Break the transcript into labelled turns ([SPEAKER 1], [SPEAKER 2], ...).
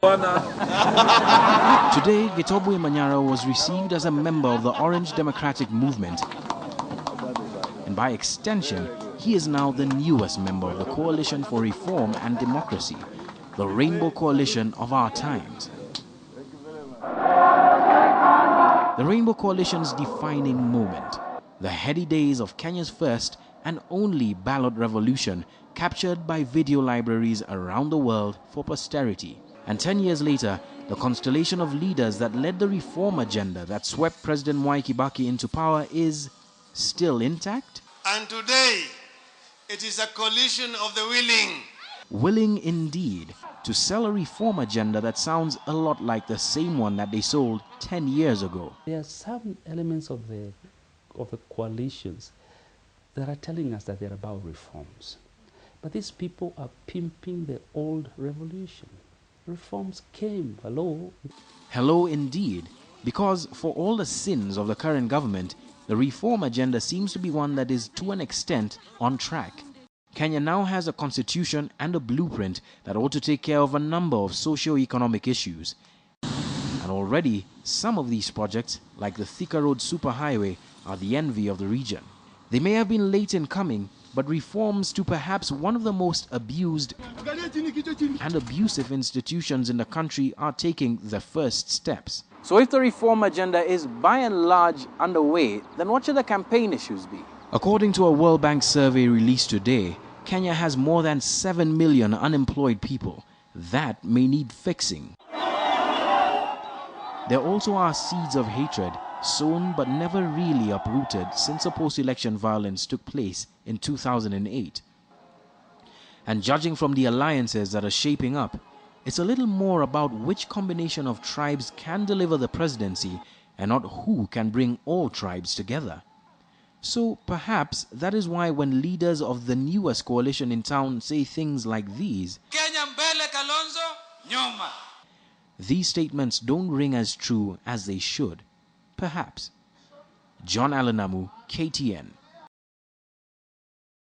[SPEAKER 1] Today, Gitobwe Manyara was received as a member of the Orange Democratic Movement, and by extension, he is now the newest member of the Coalition for Reform and Democracy, the Rainbow Coalition of our times. The Rainbow Coalition's defining moment, the heady days of Kenya's first and only ballot revolution, captured by video libraries around the world for posterity. And 10 years later, the constellation of leaders that led the reform agenda that swept President Mwai Kibaki into power is still intact?
[SPEAKER 2] And today, it is a coalition of the willing.
[SPEAKER 1] Willing indeed to sell a reform agenda that sounds a lot like the same one that they sold 10 years ago.
[SPEAKER 3] There are some elements of the coalitions that are telling us that they're about reforms. But these people are pimping the old revolution. Reforms came. Hello?
[SPEAKER 1] Hello indeed, because for all the sins of the current government, the reform agenda seems to be one that is to an extent on track. Kenya now has a constitution and a blueprint that ought to take care of a number of socio-economic issues. And already, some of these projects, like the Thika Road Superhighway, are the envy of the region. They may have been late in coming, but reforms to perhaps one of the most abused and abusive institutions in the country are taking the first steps. So if the reform agenda is by and large underway, then what should the campaign issues be? According to a World Bank survey released today, Kenya has more than 7 million unemployed people. That may need fixing. There also are seeds of hatred, sown but never really uprooted since the post-election violence took place in 2008. And judging from the alliances that are shaping up, it's a little more about which combination of tribes can deliver the presidency and not who can bring all tribes together. So perhaps that is why when leaders of the newest coalition in town say things like these,
[SPEAKER 2] Kenya mbele, Kalonzo nyuma,
[SPEAKER 1] these statements don't ring as true as they should. Perhaps. John-Allan, Namu, KTN.